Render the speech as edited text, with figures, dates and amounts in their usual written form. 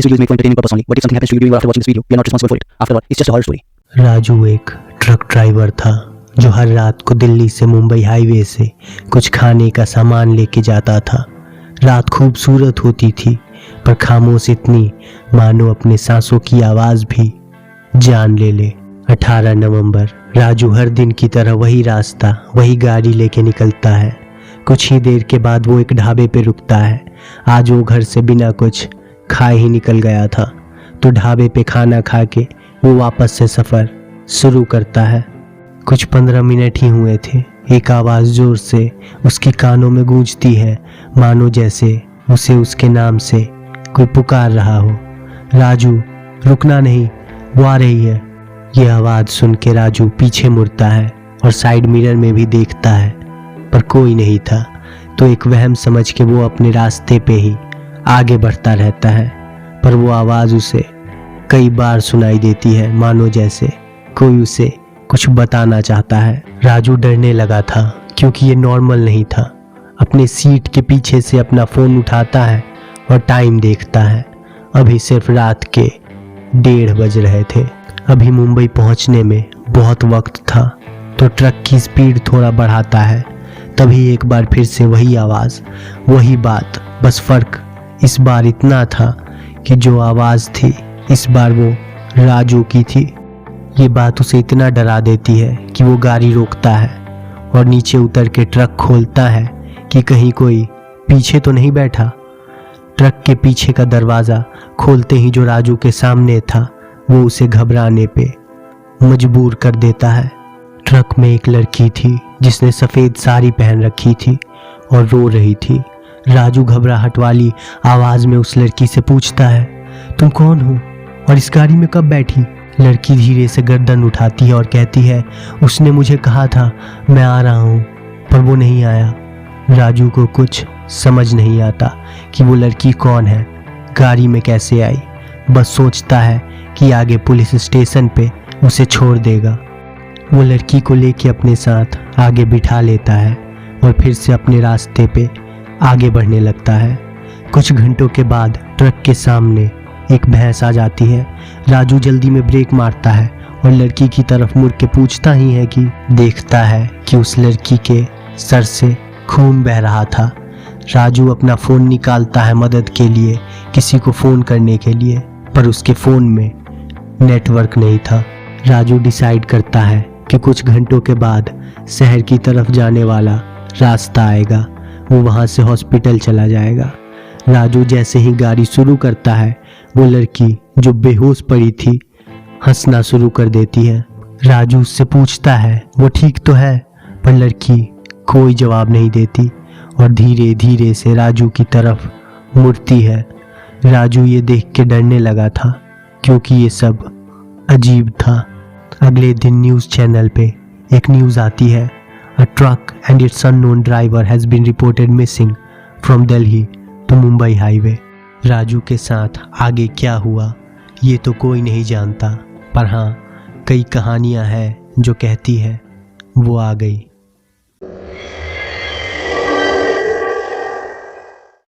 This video is made for entertainment purpose only, but if something happens to you during or after watching this video, we are not responsible for it. After all, it's just a horror story. Raju एक truck driver था जो हर रात को दिल्ली से Mumbai highway से कुछ खाने का सामान लेके जाता था। रात खूबसूरत होती थी पर खामोश इतनी मानो अपने सांसों की आवाज़ भी जान ले। 18 नवंबर। राजू हर दिन की तरह वही रास्ता वही गाड़ी लेके निकलता है। कुछ ही देर के बाद वो एक ढाबे पे रुकता है। आज वो घर से बिना कुछ खाए ही निकल गया था, तो ढाबे पे खाना खा के वो वापस से सफ़र शुरू करता है। कुछ 15 मिनट ही हुए थे, एक आवाज़ ज़ोर से उसके कानों में गूंजती है, मानो जैसे उसे उसके नाम से कोई पुकार रहा हो। राजू, रुकना नहीं, वो आ रही है। ये आवाज़ सुन के राजू पीछे मुड़ता है और साइड मिरर में भी देखता है, पर कोई नहीं था। तो एक वहम समझ के वो अपने रास्ते पे ही आगे बढ़ता रहता है, पर वो आवाज़ उसे कई बार सुनाई देती है, मानो जैसे कोई उसे कुछ बताना चाहता है। राजू डरने लगा था क्योंकि ये नॉर्मल नहीं था। अपने सीट के पीछे से अपना फ़ोन उठाता है और टाइम देखता है। अभी सिर्फ रात के 1:30 बज रहे थे। अभी मुंबई पहुंचने में बहुत वक्त था, तो ट्रक की स्पीड थोड़ा बढ़ाता है। तभी एक बार फिर से वही आवाज़, वही बात, बस फ़र्क इस बार इतना था कि जो आवाज़ थी इस बार वो राजू की थी। ये बात उसे इतना डरा देती है कि वो गाड़ी रोकता है और नीचे उतर के ट्रक खोलता है कि कहीं कोई पीछे तो नहीं बैठा। ट्रक के पीछे का दरवाज़ा खोलते ही जो राजू के सामने था वो उसे घबराने पे मजबूर कर देता है। ट्रक में एक लड़की थी जिसने सफ़ेद साड़ी पहन रखी थी और रो रही थी। राजू घबराहट वाली आवाज़ में उस लड़की से पूछता है, तुम कौन हो और इस गाड़ी में कब बैठी? लड़की धीरे से गर्दन उठाती है और कहती है, उसने मुझे कहा था मैं आ रहा हूँ, पर वो नहीं आया। राजू को कुछ समझ नहीं आता कि वो लड़की कौन है, गाड़ी में कैसे आई। बस सोचता है कि आगे पुलिस स्टेशन पे उसे छोड़ देगा। वो लड़की को लेके अपने साथ आगे बिठा लेता है और फिर से अपने रास्ते पे आगे बढ़ने लगता है। कुछ घंटों के बाद ट्रक के सामने एक भैंस आ जाती है। राजू जल्दी में ब्रेक मारता है और लड़की की तरफ मुड़ के पूछता ही है कि देखता है कि उस लड़की के सर से खून बह रहा था। राजू अपना फ़ोन निकालता है मदद के लिए, किसी को फ़ोन करने के लिए, पर उसके फ़ोन में नेटवर्क नहीं था। राजू डिसाइड करता है कि कुछ घंटों के बाद शहर की तरफ जाने वाला रास्ता आएगा, वो वहाँ से हॉस्पिटल चला जाएगा। राजू जैसे ही गाड़ी शुरू करता है, वो लड़की जो बेहोश पड़ी थी हंसना शुरू कर देती है। राजू उससे पूछता है वो ठीक तो है, पर लड़की कोई जवाब नहीं देती और धीरे धीरे से राजू की तरफ मुड़ती है। राजू ये देख के डरने लगा था क्योंकि ये सब अजीब था। अगले दिन न्यूज़ चैनल पे एक न्यूज़ आती है, a truck and its unknown driver has been reported missing from Delhi to Mumbai highway. Raju के साथ आगे क्या हुआ ये तो कोई नहीं जानता, पर हाँ कई कहानियाँ हैं जो कहती है वो आ गई।